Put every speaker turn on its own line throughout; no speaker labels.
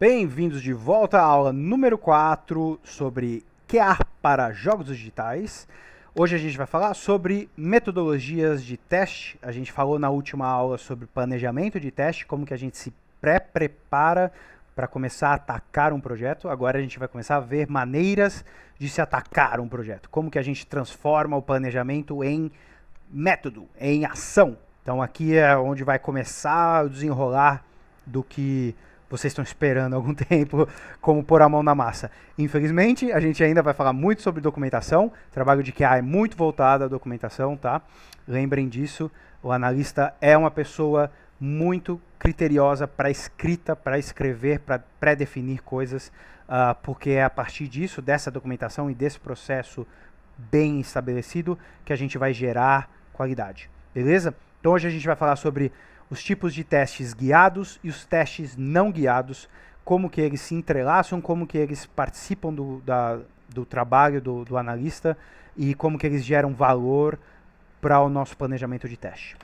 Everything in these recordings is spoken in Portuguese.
Bem-vindos de volta à aula número 4 sobre QA para jogos digitais. Hoje a gente vai falar sobre metodologias de teste. A gente falou na última aula sobre planejamento de teste, como que a gente se pré-prepara para começar a atacar um projeto. Agora a gente vai começar a ver maneiras de se atacar um projeto. Como que a gente transforma o planejamento em método, em ação. Então aqui é onde vai começar o desenrolar do que vocês estão esperando há algum tempo, como pôr a mão na massa. Infelizmente, a gente ainda vai falar muito sobre documentação. O trabalho de QA é muito voltado à documentação, tá? Lembrem disso. O analista é uma pessoa muito criteriosa para escrita, para escrever, para pré-definir coisas, porque é a partir disso, dessa documentação e desse processo bem estabelecido, que a gente vai gerar qualidade. Beleza? Então hoje a gente vai falar sobre os tipos de testes guiados e os testes não guiados, como que eles se entrelaçam, como que eles participam do trabalho do analista e como que eles geram valor para o nosso planejamento de teste.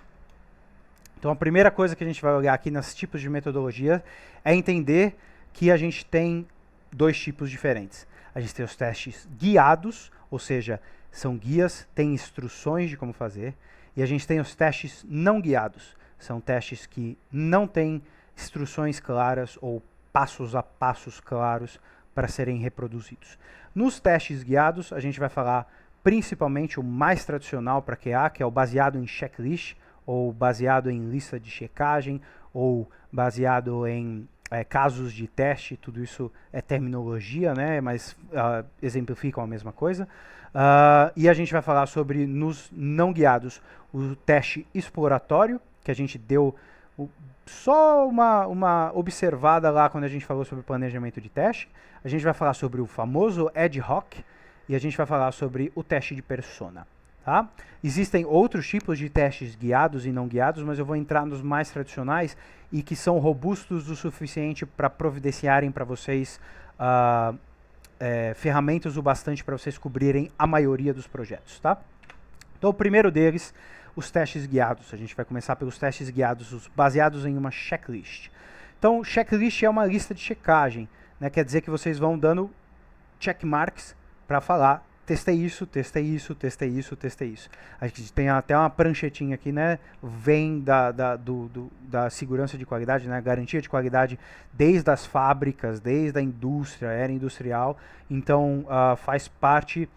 Então a primeira coisa que a gente vai olhar aqui nos tipos de metodologia é entender que a gente tem dois tipos diferentes. A gente tem os testes guiados, ou seja, são guias, tem instruções de como fazer, e a gente tem os testes não guiados. São testes que não têm instruções claras ou passos a passos claros para serem reproduzidos. Nos testes guiados, a gente vai falar principalmente o mais tradicional para QA, que é o baseado em checklist, ou baseado em lista de checagem, ou baseado em casos de teste. Tudo isso é terminologia, né? Mas exemplificam a mesma coisa. E a gente vai falar sobre, nos não guiados, o teste exploratório, que a gente deu só uma observada lá quando a gente falou sobre planejamento de teste. A gente vai falar sobre o famoso ad hoc e a gente vai falar sobre o teste de persona. Tá? Existem outros tipos de testes guiados e não guiados, mas eu vou entrar nos mais tradicionais e que são robustos o suficiente para providenciarem para vocês ferramentas o bastante para vocês cobrirem a maioria dos projetos. Tá? Então o primeiro deles, os testes guiados. A gente vai começar pelos testes guiados, os baseados em uma checklist. Então, checklist é uma lista de checagem, né? Quer dizer que vocês vão dando checkmarks para falar, testei isso, testei isso, testei isso, testei isso. A gente tem até uma pranchetinha aqui, né? Vem da segurança de qualidade, né? Garantia de qualidade desde as fábricas, desde a indústria, era industrial. Então, faz parte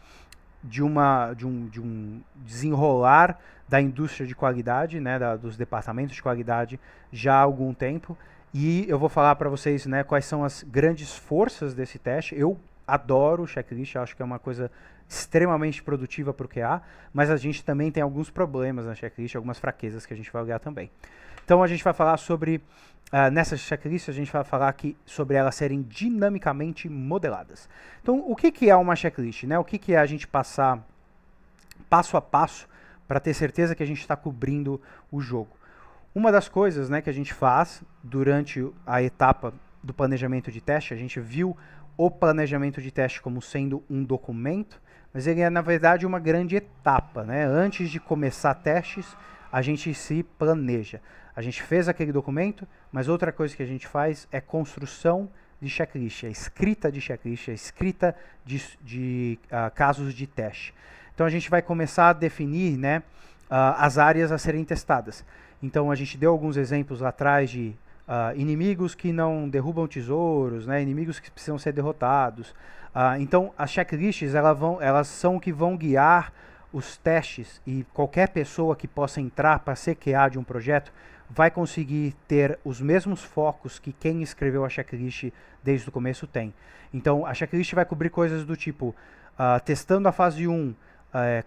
de um desenrolar da indústria de qualidade, né, dos departamentos de qualidade já há algum tempo, e eu vou falar para vocês, né, quais são as grandes forças desse teste. Eu adoro o checklist, acho que é uma coisa extremamente produtiva para o QA, mas a gente também tem alguns problemas na checklist, algumas fraquezas que a gente vai olhar também. Então a gente vai falar sobre, nessa checklist a gente vai falar sobre elas serem dinamicamente modeladas. Então o que é uma checklist, né? O que é a gente passar passo a passo para ter certeza que a gente está cobrindo o jogo? Uma das coisas, né, que a gente faz durante a etapa do planejamento de teste, a gente viu o planejamento de teste como sendo um documento, mas ele é na verdade uma grande etapa, né? Antes de começar testes, a gente se planeja. A gente fez aquele documento, mas outra coisa que a gente faz é construção de checklist, a escrita de checklist, a escrita de casos de teste. Então a gente vai começar a definir, né, as áreas a serem testadas. Então a gente deu alguns exemplos lá atrás de inimigos que não derrubam tesouros, né, inimigos que precisam ser derrotados. Então as checklists elas são o que vão guiar os testes, e qualquer pessoa que possa entrar para ser QA de um projeto vai conseguir ter os mesmos focos que quem escreveu a checklist desde o começo tem. Então a checklist vai cobrir coisas do tipo testando a fase 1,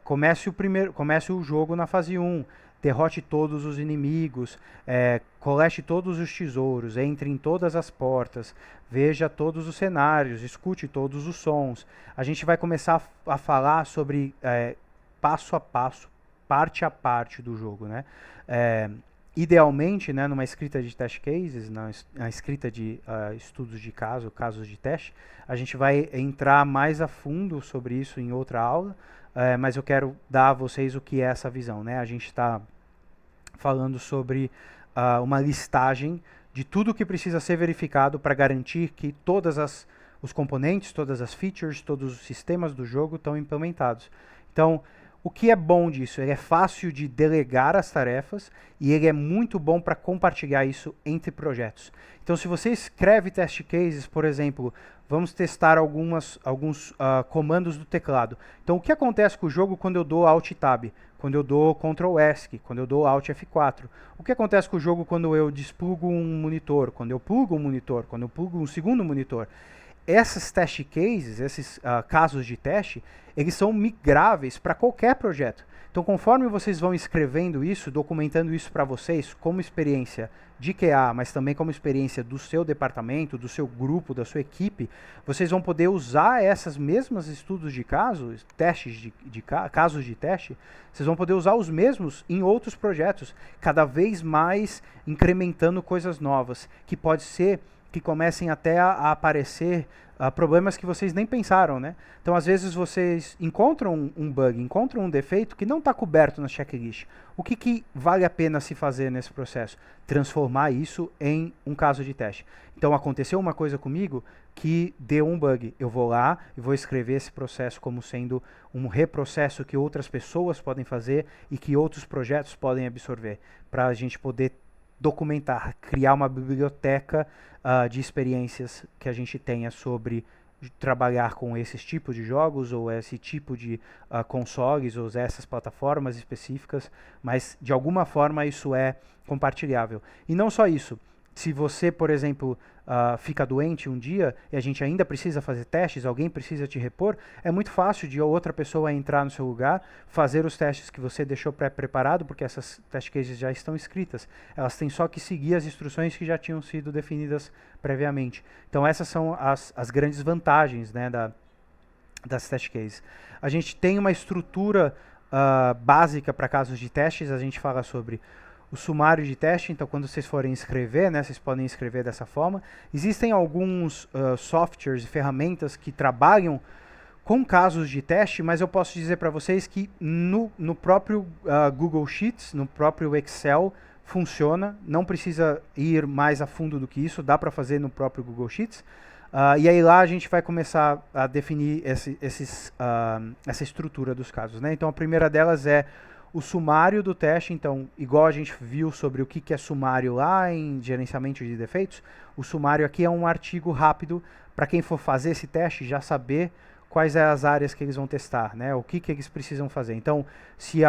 comece o jogo na fase 1, derrote todos os inimigos, colete todos os tesouros, entre em todas as portas, veja todos os cenários, escute todos os sons. A gente vai começar a falar sobre passo a passo, parte a parte do jogo, né? Idealmente, né, numa escrita de test cases, na escrita de estudos de casos de teste, a gente vai entrar mais a fundo sobre isso em outra aula, mas eu quero dar a vocês o que é essa visão, né? A gente está falando sobre uma listagem de tudo que precisa ser verificado para garantir que os componentes, todas as features, todos os sistemas do jogo estão implementados. Então, o que é bom disso? Ele é fácil de delegar as tarefas e ele é muito bom para compartilhar isso entre projetos. Então, se você escreve test cases, por exemplo, vamos testar alguns comandos do teclado. Então, o que acontece com o jogo quando eu dou Alt Tab? Quando eu dou Ctrl ESC? Quando eu dou Alt F4? O que acontece com o jogo quando eu desplugo um monitor? Quando eu plugo um monitor? Quando eu plugo um segundo monitor? Esses test cases, esses casos de teste, eles são migráveis para qualquer projeto. Então, conforme vocês vão escrevendo isso, documentando isso para vocês, como experiência de QA, mas também como experiência do seu departamento, do seu grupo, da sua equipe, vocês vão poder usar essas mesmas estudos de casos, testes casos de teste, vocês vão poder usar os mesmos em outros projetos, cada vez mais incrementando coisas novas, que pode ser que comecem até a aparecer problemas que vocês nem pensaram, né? Então, às vezes, vocês encontram um bug, encontram um defeito que não está coberto na checklist. O que vale a pena se fazer nesse processo? Transformar isso em um caso de teste. Então, aconteceu uma coisa comigo que deu um bug. Eu vou lá e vou escrever esse processo como sendo um reprocesso que outras pessoas podem fazer e que outros projetos podem absorver, para a gente poder documentar, criar uma biblioteca de experiências que a gente tenha sobre trabalhar com esses tipos de jogos ou esse tipo de consoles ou essas plataformas específicas, mas de alguma forma isso é compartilhável. E não só isso, se você, por exemplo, fica doente um dia e a gente ainda precisa fazer testes, alguém precisa te repor, é muito fácil de outra pessoa entrar no seu lugar, fazer os testes que você deixou pré-preparado, porque essas test cases já estão escritas. Elas têm só que seguir as instruções que já tinham sido definidas previamente. Então essas são as grandes vantagens, né, das test cases. A gente tem uma estrutura básica para casos de testes, a gente fala sobre o sumário de teste. Então, quando vocês forem escrever, né, vocês podem escrever dessa forma. Existem alguns softwares e ferramentas que trabalham com casos de teste, mas eu posso dizer para vocês que no próprio Google Sheets, no próprio Excel, funciona. Não precisa ir mais a fundo do que isso, dá para fazer no próprio Google Sheets. E aí lá a gente vai começar a definir essa estrutura dos casos, né? Então, a primeira delas é o sumário do teste. Então, igual a gente viu sobre o que é sumário lá em gerenciamento de defeitos, o sumário aqui é um artigo rápido para quem for fazer esse teste já saber quais são as áreas que eles vão testar, né? O que eles precisam fazer. Então, se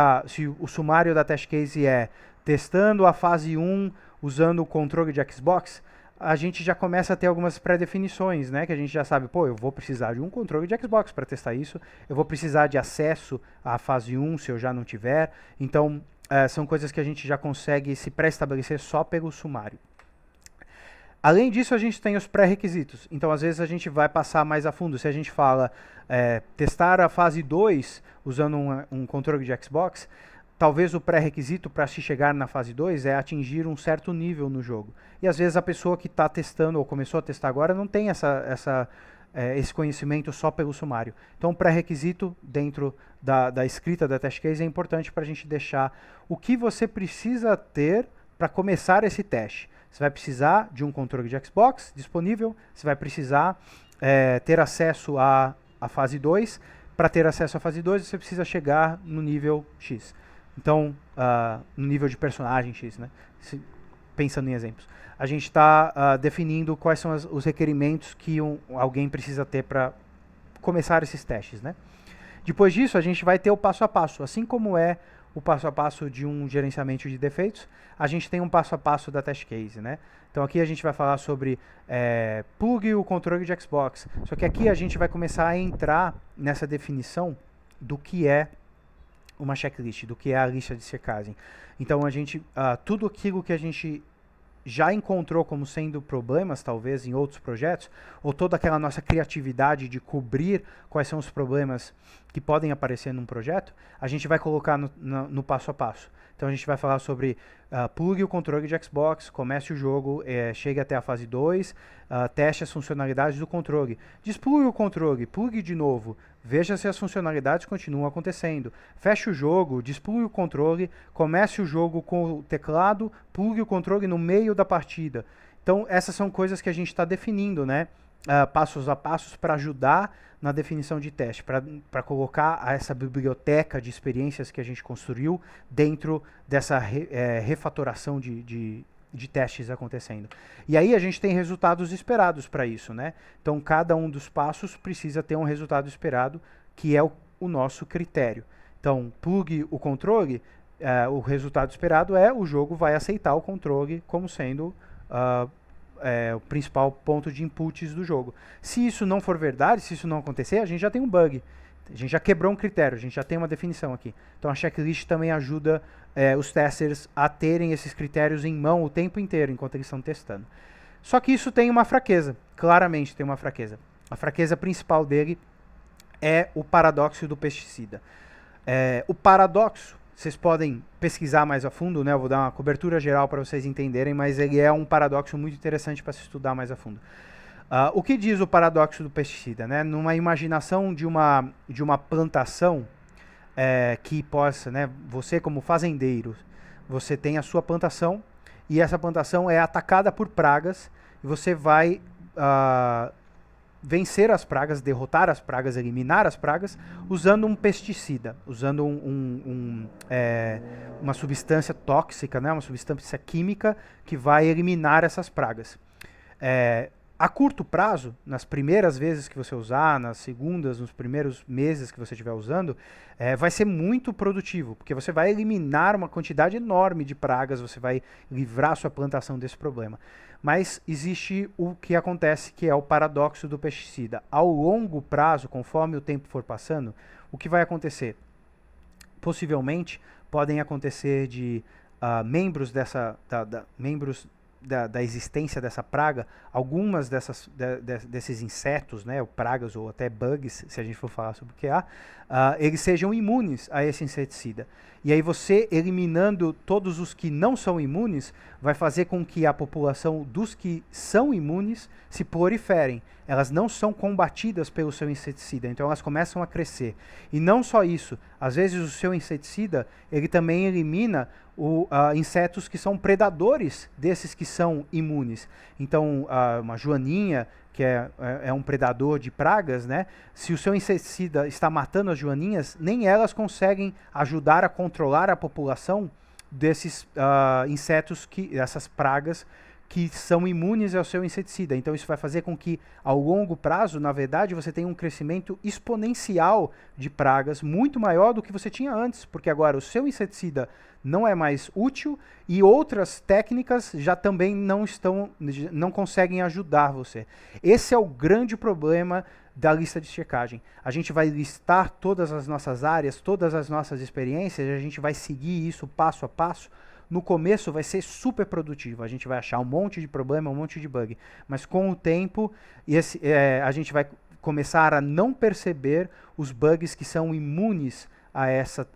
o sumário da test case é testando a fase 1 usando o controle de Xbox, a gente já começa a ter algumas pré-definições, né? Que a gente já sabe, pô, eu vou precisar de um controle de Xbox para testar isso, eu vou precisar de acesso à fase 1 se eu já não tiver. Então, são coisas que a gente já consegue se pré-estabelecer só pelo sumário. Além disso, a gente tem os pré-requisitos. Então, às vezes, a gente vai passar mais a fundo. Se a gente fala testar a fase 2 usando um controle de Xbox, talvez o pré-requisito para se chegar na fase 2 é atingir um certo nível no jogo. E às vezes a pessoa que está testando ou começou a testar agora não tem esse conhecimento só pelo sumário. Então o pré-requisito dentro da escrita da test case é importante para a gente deixar o que você precisa ter para começar esse teste. Você vai precisar de um controle de Xbox disponível, você vai precisar ter acesso à fase 2. Para ter acesso à fase 2, você precisa chegar no nível X. Então, no nível de personagem X, né? Pensando em exemplos. A gente está definindo quais são os requerimentos que alguém precisa ter para começar esses testes, né? Depois disso, a gente vai ter o passo a passo. Assim como é o passo a passo de um gerenciamento de defeitos, a gente tem um passo a passo da test case, né? Então aqui a gente vai falar sobre plug o controle de Xbox. Só que aqui a gente vai começar a entrar nessa definição do que é uma checklist, do que é a lista de checagem. Então a gente, tudo aquilo que a gente já encontrou como sendo problemas, talvez, em outros projetos, ou toda aquela nossa criatividade de cobrir quais são os problemas que podem aparecer num projeto, a gente vai colocar no passo a passo. Então a gente vai falar sobre plugue o controle de Xbox, comece o jogo, chegue até a fase 2, teste as funcionalidades do controle. Desplugue o controle, plugue de novo, veja se as funcionalidades continuam acontecendo. Feche o jogo, desplugue o controle, comece o jogo com o teclado, plugue o controle no meio da partida. Então, essas são coisas que a gente está definindo, né? Passos a passos para ajudar na definição de teste, para colocar essa biblioteca de experiências que a gente construiu dentro dessa refatoração de testes acontecendo. E aí a gente tem resultados esperados para isso, né? Então, cada um dos passos precisa ter um resultado esperado, que é o nosso critério. Então, plugue o controle, o resultado esperado é o jogo vai aceitar o controle como sendo o principal ponto de inputs do jogo. Se isso não for verdade, se isso não acontecer, a gente já tem um bug. A gente já quebrou um critério, a gente já tem uma definição aqui. Então a checklist também ajuda os testers a terem esses critérios em mão o tempo inteiro, enquanto eles estão testando. Só que isso tem uma fraqueza, claramente tem uma fraqueza. A fraqueza principal dele é o paradoxo do pesticida. O paradoxo, vocês podem pesquisar mais a fundo, né? Eu vou dar uma cobertura geral para vocês entenderem, mas ele é um paradoxo muito interessante para se estudar mais a fundo. O que diz o paradoxo do pesticida, né? Numa imaginação de uma plantação que possa, né? Você como fazendeiro, você tem a sua plantação e essa plantação é atacada por pragas e você vai vencer as pragas, derrotar as pragas, eliminar as pragas, usando um pesticida, usando uma substância tóxica, né, uma substância química que vai eliminar essas pragas. A curto prazo, nas primeiras vezes que você usar, nas segundas, nos primeiros meses que você estiver usando, vai ser muito produtivo, porque você vai eliminar uma quantidade enorme de pragas, você vai livrar sua plantação desse problema. Mas existe o que acontece, que é o paradoxo do pesticida. Ao longo prazo, conforme o tempo for passando, o que vai acontecer? Possivelmente, podem acontecer de membros da existência dessa praga, algumas desses insetos, né, ou pragas ou até bugs, se a gente for falar sobre o que eles sejam imunes a esse inseticida. E aí você, eliminando todos os que não são imunes, vai fazer com que a população dos que são imunes se proliferem. Elas não são combatidas pelo seu inseticida, então elas começam a crescer. E não só isso, às vezes o seu inseticida, ele também elimina insetos que são predadores desses que são imunes. Então, uma joaninha, que é um predador de pragas, né? Se o seu inseticida está matando as joaninhas, nem elas conseguem ajudar a controlar a população desses insetos, essas pragas que são imunes ao seu inseticida. Então isso vai fazer com que, ao longo prazo, na verdade, você tenha um crescimento exponencial de pragas muito maior do que você tinha antes, porque agora o seu inseticida não é mais útil e outras técnicas já também não conseguem ajudar você. Esse é o grande problema da lista de checagem. A gente vai listar todas as nossas áreas, todas as nossas experiências, a gente vai seguir isso passo a passo. No começo vai ser super produtivo, a gente vai achar um monte de problema, um monte de bug, mas com o tempo a gente vai começar a não perceber os bugs que são imunes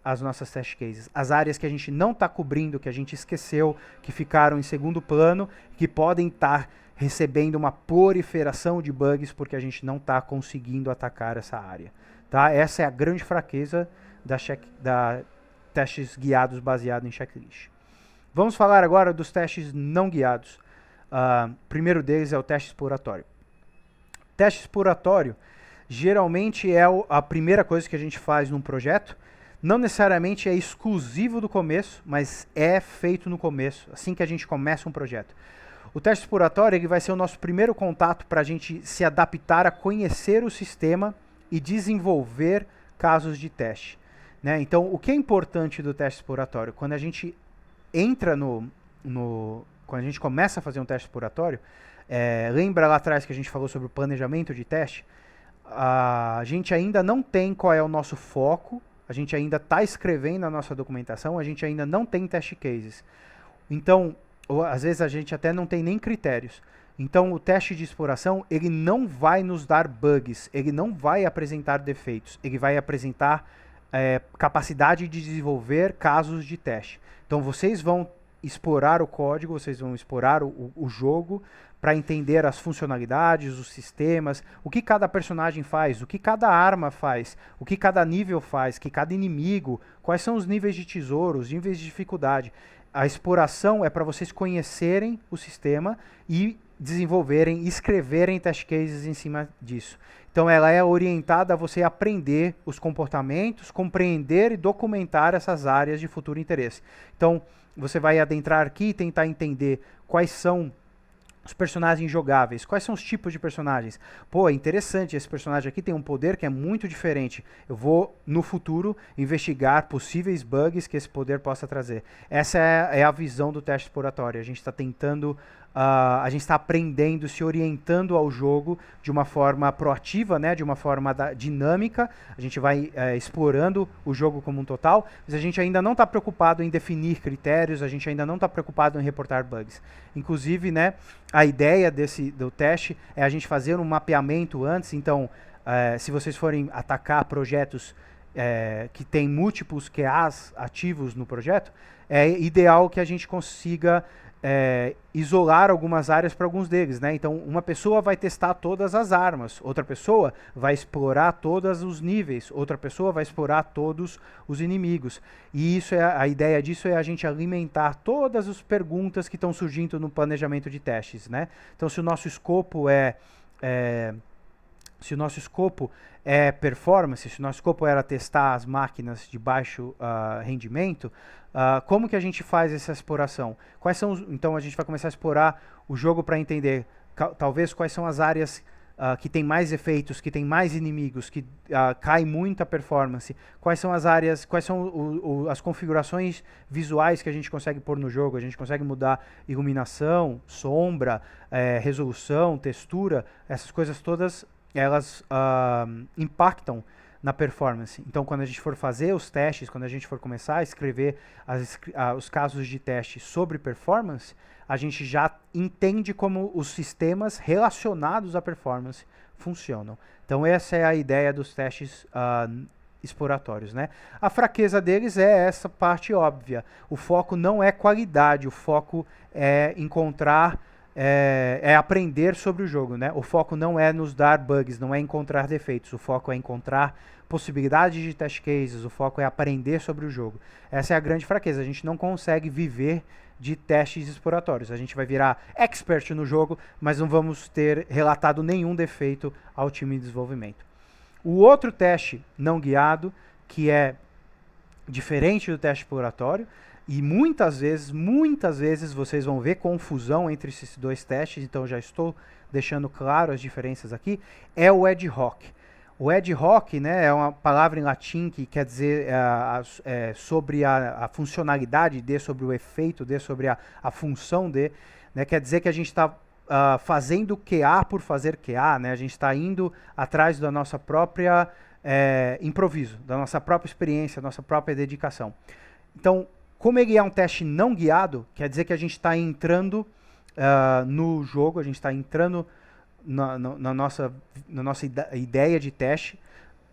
as nossas test cases. As áreas que a gente não está cobrindo, que a gente esqueceu, que ficaram em segundo plano, que podem estar recebendo uma proliferação de bugs porque a gente não está conseguindo atacar essa área. Tá? Essa é a grande fraqueza da testes guiados baseados em checklist. Vamos falar agora dos testes não guiados. O primeiro deles é o teste exploratório. Teste exploratório geralmente é a primeira coisa que a gente faz num projeto. Não necessariamente é exclusivo do começo, mas é feito no começo, assim que a gente começa um projeto. O teste exploratório ele vai ser o nosso primeiro contato para a gente se adaptar a conhecer o sistema e desenvolver casos de teste. Né? Então, o que é importante do teste exploratório? Quando a gente entra quando a gente começa a fazer um teste exploratório, lembra lá atrás que a gente falou sobre o planejamento de teste? A gente ainda não tem qual é o nosso foco, a gente ainda está escrevendo a nossa documentação, a gente ainda não tem test cases. Então, às vezes a gente até não tem nem critérios. Então, o teste de exploração, ele não vai nos dar bugs, ele não vai apresentar defeitos, ele vai apresentar capacidade de desenvolver casos de teste. Então vocês vão explorar o código, vocês vão explorar o jogo para entender as funcionalidades, os sistemas, o que cada personagem faz, o que cada arma faz, o que cada nível faz, que cada inimigo, quais são os níveis de tesouro, os níveis de dificuldade. a exploração é para vocês conhecerem o sistema e desenvolverem, escreverem test cases em cima disso. Então ela é orientada a você aprender os comportamentos, compreender e documentar essas áreas de futuro interesse. Então você vai adentrar aqui e tentar entender quais são os personagens jogáveis, quais são os tipos de personagens. Pô, é interessante, esse personagem aqui tem um poder que é muito diferente. Eu vou, no futuro, investigar possíveis bugs que esse poder possa trazer. Essa é a visão do teste exploratório. A gente está tentando, a gente está aprendendo, se orientando ao jogo de uma forma proativa, né, de uma forma dinâmica. A gente vai explorando o jogo como um total, mas a gente ainda não está preocupado em definir critérios, a gente ainda não está preocupado em reportar bugs. Inclusive, né, a ideia do teste é a gente fazer um mapeamento antes. Então, se vocês forem atacar projetos que têm múltiplos QAs ativos no projeto, é ideal que a gente consiga isolar algumas áreas para alguns deles, né? Então, uma pessoa vai testar todas as armas, outra pessoa vai explorar todos os níveis, outra pessoa vai explorar todos os inimigos. E isso a ideia disso é a gente alimentar todas as perguntas que estão surgindo no planejamento de testes, né? Então, se o nosso escopo é performance, se o nosso escopo era testar as máquinas de baixo rendimento, como que a gente faz essa exploração? Então a gente vai começar a explorar o jogo para entender talvez quais são as áreas que tem mais efeitos, que tem mais inimigos, que cai muita performance, quais são as áreas, quais são as configurações visuais que a gente consegue pôr no jogo. A gente consegue mudar iluminação, sombra, resolução, textura, essas coisas todas elas impactam na performance. Então, quando a gente for fazer os testes, quando a gente for começar a escrever os casos de teste sobre performance, a gente já entende como os sistemas relacionados à performance funcionam. Então, essa é a ideia dos testes exploratórios, né? A fraqueza deles é essa parte óbvia. O foco não é qualidade, o foco é encontrar aprender sobre o jogo, né? O foco não é nos dar bugs, não é encontrar defeitos, o foco é encontrar possibilidades de test cases, o foco é aprender sobre o jogo. Essa é a grande fraqueza, a gente não consegue viver de testes exploratórios. A gente vai virar expert no jogo, mas não vamos ter relatado nenhum defeito ao time de desenvolvimento. O outro teste não guiado, que é diferente do teste exploratório, e muitas vezes vocês vão ver confusão entre esses dois testes, então já estou deixando claro as diferenças aqui, é o ad hoc. O ad hoc, né, é uma palavra em latim que quer dizer sobre a funcionalidade de, sobre o efeito de, sobre a função de, né, quer dizer que a gente está fazendo QA por fazer QA, né, a gente está indo atrás da nossa própria improviso, da nossa própria experiência, da nossa própria dedicação. Então, como ele é um teste não guiado, quer dizer que a gente está entrando no jogo, a gente está entrando na nossa ideia de teste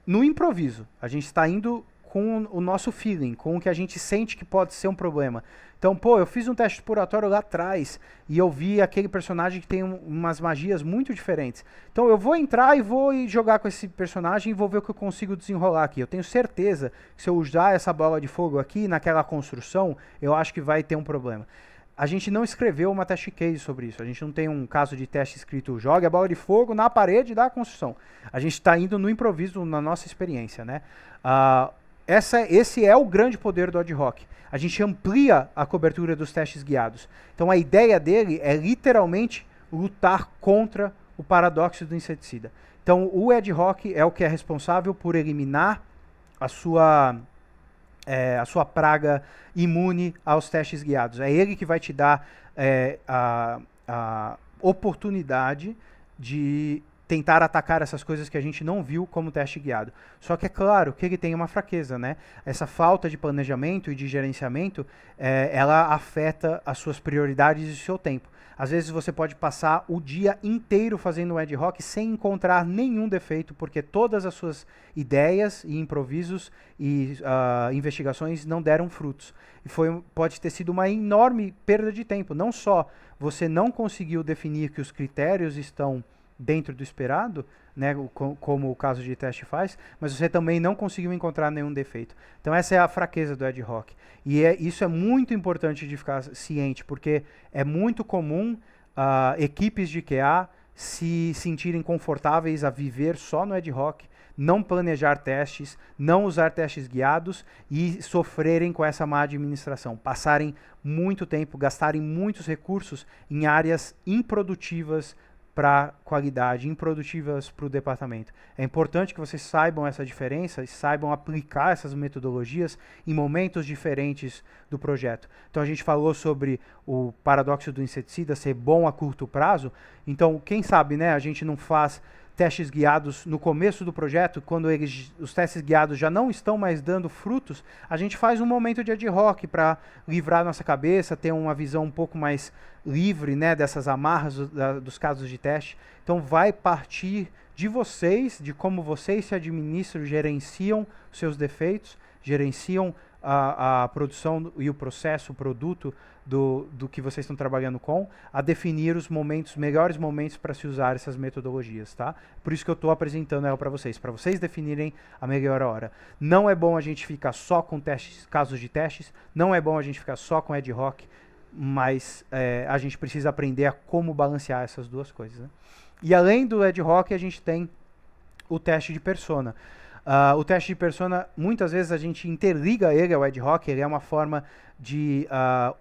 no improviso. A gente está indo com o nosso feeling, com o que a gente sente que pode ser um problema. Então, pô, eu fiz um teste exploratório lá atrás e eu vi aquele personagem que tem umas magias muito diferentes. Então eu vou entrar e vou jogar com esse personagem e vou ver o que eu consigo desenrolar aqui. Eu tenho certeza que se eu usar essa bola de fogo aqui naquela construção, eu acho que vai ter um problema. A gente não escreveu uma test case sobre isso. A gente não tem um caso de teste escrito jogue a bola de fogo na parede da construção. A gente está indo no improviso, na nossa experiência, né? Esse é o grande poder do ad hoc. A gente amplia a cobertura dos testes guiados. Então a ideia dele é literalmente lutar contra o paradoxo do inseticida. Então o ad hoc é o que é responsável por eliminar a sua praga imune aos testes guiados. É ele que vai te dar a oportunidade de tentar atacar essas coisas que a gente não viu como teste guiado. Só que é claro que ele tem uma fraqueza, né? Essa falta de planejamento e de gerenciamento, ela afeta as suas prioridades e o seu tempo. Às vezes você pode passar o dia inteiro fazendo um ad hoc sem encontrar nenhum defeito, porque todas as suas ideias e improvisos e investigações não deram frutos. E pode ter sido uma enorme perda de tempo. Não só você não conseguiu definir que os critérios estão dentro do esperado, né, como o caso de teste faz, mas você também não conseguiu encontrar nenhum defeito. Então essa é a fraqueza do ad hoc. E isso é muito importante de ficar ciente, porque é muito comum equipes de QA se sentirem confortáveis a viver só no ad hoc, não planejar testes, não usar testes guiados e sofrerem com essa má administração, passarem muito tempo, gastarem muitos recursos em áreas improdutivas para qualidade, improdutivas para o departamento. É importante que vocês saibam essa diferença e saibam aplicar essas metodologias em momentos diferentes do projeto. Então a gente falou sobre o paradoxo do inseticida ser bom a curto prazo. Então, quem sabe, né, a gente não faz testes guiados no começo do projeto, quando os testes guiados já não estão mais dando frutos, a gente faz um momento de ad hoc para livrar nossa cabeça, ter uma visão um pouco mais livre, né, dessas amarras dos casos de teste. Então vai partir de vocês, de como vocês se administram, gerenciam os seus defeitos, gerenciam a produção e o processo, o produto do que vocês estão trabalhando com, a definir os melhores momentos para se usar essas metodologias, tá? Por isso que eu estou apresentando ela para vocês definirem a melhor hora. Não é bom a gente ficar só com casos de testes, não é bom a gente ficar só com ad hoc, mas a gente precisa aprender a como balancear essas duas coisas, né? E além do ad hoc, a gente tem o teste de persona. O teste de persona, muitas vezes a gente interliga ele ao ad hoc, ele é uma forma de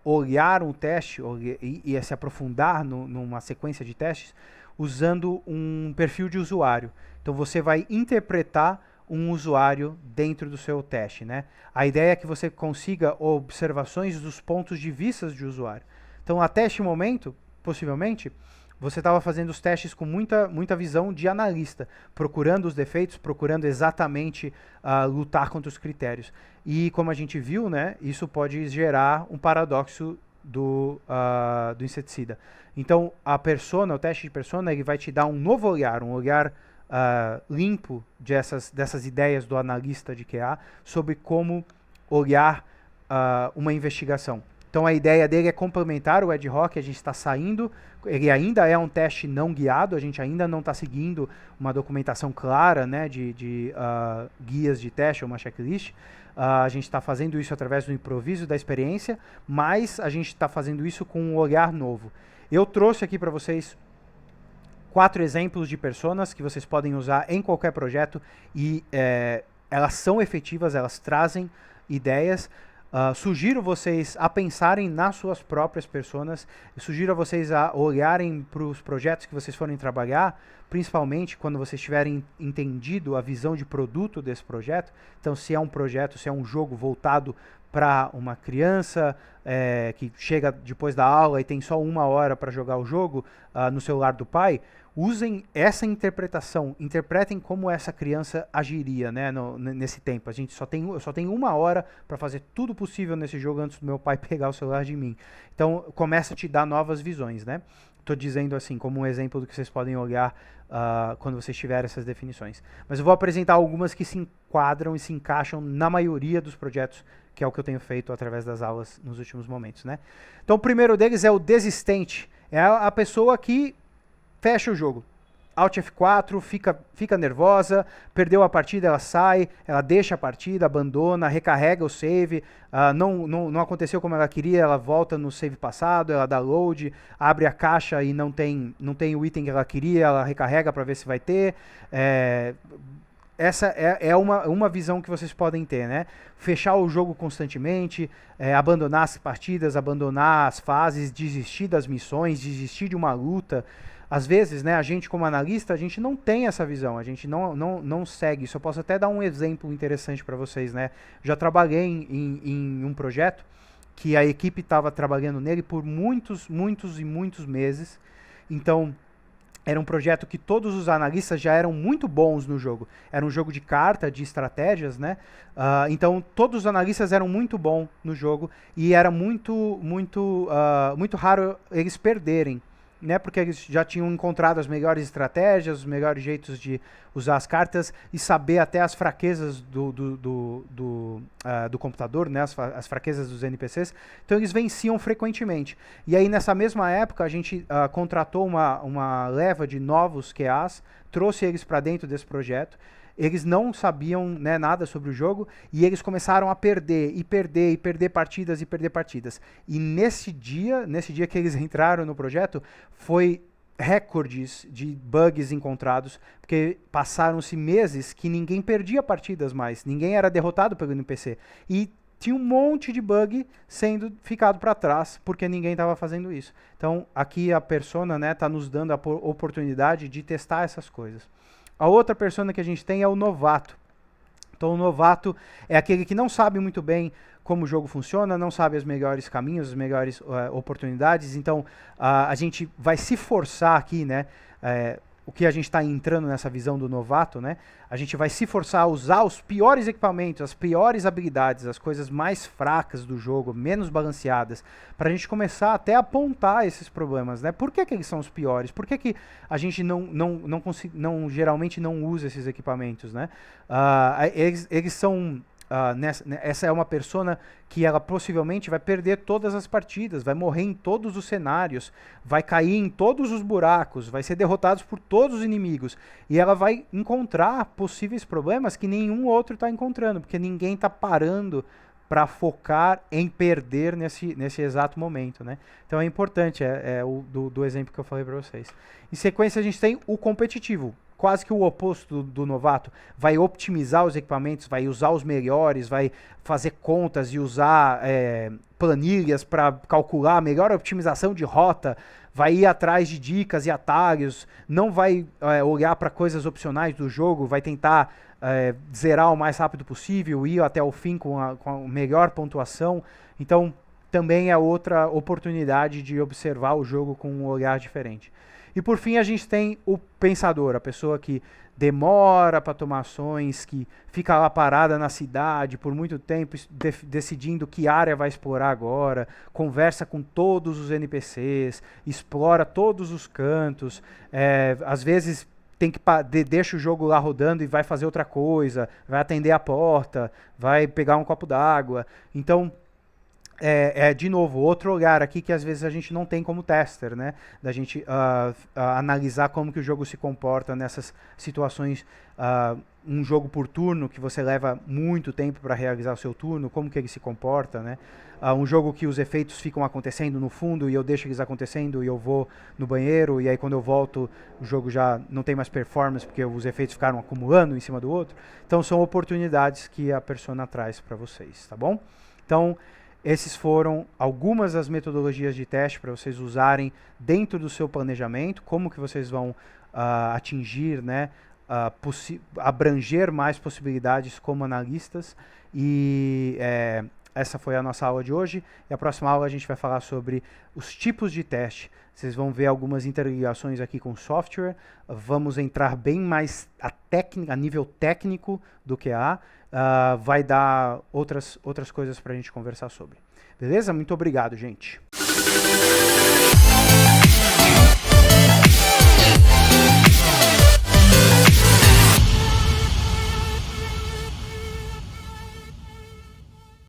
olhar um teste e se aprofundar numa sequência de testes usando um perfil de usuário. Então você vai interpretar um usuário dentro do seu teste, né? A ideia é que você consiga observações dos pontos de vista de usuário. Então até este momento, possivelmente, você estava fazendo os testes com muita visão de analista, procurando os defeitos, procurando exatamente lutar contra os critérios. E como a gente viu, né, isso pode gerar um paradoxo do inseticida. Então, o teste de persona, ele vai te dar um novo olhar, um olhar limpo dessas ideias do analista de QA sobre como olhar uma investigação. Então a ideia dele é complementar o ad hoc, a gente está saindo, ele ainda é um teste não guiado, a gente ainda não está seguindo uma documentação clara, né, de guias de teste ou uma checklist. A gente está fazendo isso através do improviso da experiência, mas a gente está fazendo isso com um olhar novo. Eu trouxe aqui para vocês 4 exemplos de personas que vocês podem usar em qualquer projeto e elas são efetivas, elas trazem ideias. Sugiro vocês a pensarem nas suas próprias personas, sugiro a vocês a olharem para os projetos que vocês forem trabalhar, principalmente quando vocês tiverem entendido a visão de produto desse projeto. Então, se é um projeto, se é um jogo voltado para uma criança que chega depois da aula e tem só 1 hora para jogar o jogo no celular do pai, usem essa interpretação, interpretem como essa criança agiria, né, nesse tempo. Eu só tenho 1 hora para fazer tudo possível nesse jogo antes do meu pai pegar o celular de mim. Então começa a te dar novas visões, né? Estou dizendo assim como um exemplo do que vocês podem olhar quando vocês tiverem essas definições. Mas eu vou apresentar algumas que se enquadram e se encaixam na maioria dos projetos, que é o que eu tenho feito através das aulas nos últimos momentos, né? Então o primeiro deles é o desistente. É a pessoa que fecha o jogo. Alt F4, fica nervosa, perdeu a partida, ela sai, ela deixa a partida, abandona, recarrega o save, não aconteceu como ela queria, ela volta no save passado, ela dá load, abre a caixa e não tem o item que ela queria, ela recarrega para ver se vai ter. Essa é uma visão que vocês podem ter, né? Fechar o jogo constantemente, abandonar as partidas, abandonar as fases, desistir das missões, desistir de uma luta. Às vezes, né, a gente como analista, a gente não tem essa visão, a gente não segue isso. Eu posso até dar um exemplo interessante para vocês, né? Já trabalhei em um projeto que a equipe estava trabalhando nele por muitos meses. Então, era um projeto que todos os analistas já eram muito bons no jogo. Era um jogo de carta, de estratégias, né? Então, todos os analistas eram muito bons no jogo e era muito raro eles perderem. né, porque eles já tinham encontrado as melhores estratégias, os melhores jeitos de usar as cartas e saber até as fraquezas do computador, né, as fraquezas dos NPCs. Então eles venciam frequentemente. E aí nessa mesma época a gente contratou uma leva de novos QAs, trouxe eles para dentro desse projeto. Eles não sabiam, né, nada sobre o jogo e eles começaram a perder partidas e perder partidas. E nesse dia que eles entraram no projeto, foi recordes de bugs encontrados, porque passaram-se meses que ninguém perdia partidas mais, ninguém era derrotado pelo NPC. E tinha um monte de bug sendo ficado para trás, porque ninguém estava fazendo isso. Então, aqui a persona, né, tá nos dando a oportunidade de testar essas coisas. A outra persona que a gente tem é o novato. Então o novato é aquele que não sabe muito bem como o jogo funciona, não sabe os melhores caminhos, as melhores oportunidades. Então a gente vai se forçar aqui, né? O que a gente está entrando nessa visão do novato, né? A gente vai se forçar a usar os piores equipamentos, as piores habilidades, as coisas mais fracas do jogo, menos balanceadas, para a gente começar até a apontar esses problemas, né? Por que eles são os piores? Por que a gente geralmente não usa esses equipamentos, né? Eles são... essa é uma persona que ela possivelmente vai perder todas as partidas, vai morrer em todos os cenários, vai cair em todos os buracos, vai ser derrotada por todos os inimigos e ela vai encontrar possíveis problemas que nenhum outro está encontrando, porque ninguém está parando para focar em perder nesse exato momento, né? Então é importante, do exemplo que eu falei para vocês. Em sequência a gente tem o competitivo, quase que o oposto do novato. Vai otimizar os equipamentos, vai usar os melhores, vai fazer contas e usar planilhas para calcular a melhor optimização de rota, vai ir atrás de dicas e atalhos, não vai olhar para coisas opcionais do jogo, vai tentar zerar o mais rápido possível, ir até o fim com a melhor pontuação. Então também é outra oportunidade de observar o jogo com um olhar diferente. E por fim a gente tem o pensador, a pessoa que demora para tomar ações, que fica lá parada na cidade por muito tempo decidindo que área vai explorar agora, conversa com todos os NPCs, explora todos os cantos, às vezes deixa o jogo lá rodando e vai fazer outra coisa, vai atender a porta, vai pegar um copo d'água. Então de novo, outro olhar aqui que às vezes a gente não tem como tester, né? Da gente analisar como que o jogo se comporta nessas situações, um jogo por turno, que você leva muito tempo para realizar o seu turno, como que ele se comporta, né? Um jogo que os efeitos ficam acontecendo no fundo e eu deixo eles acontecendo e eu vou no banheiro e aí quando eu volto o jogo já não tem mais performance porque os efeitos ficaram acumulando em cima do outro. Então são oportunidades que a Persona traz para vocês, tá bom? Então esses foram algumas das metodologias de teste para vocês usarem dentro do seu planejamento, como que vocês vão atingir, né, abranger mais possibilidades como analistas. E essa foi a nossa aula de hoje. E a próxima aula a gente vai falar sobre os tipos de teste. Vocês vão ver algumas interligações aqui com software. Vamos entrar bem mais a nível técnico do que vai dar outras coisas para a gente conversar sobre. Beleza? Muito obrigado, gente.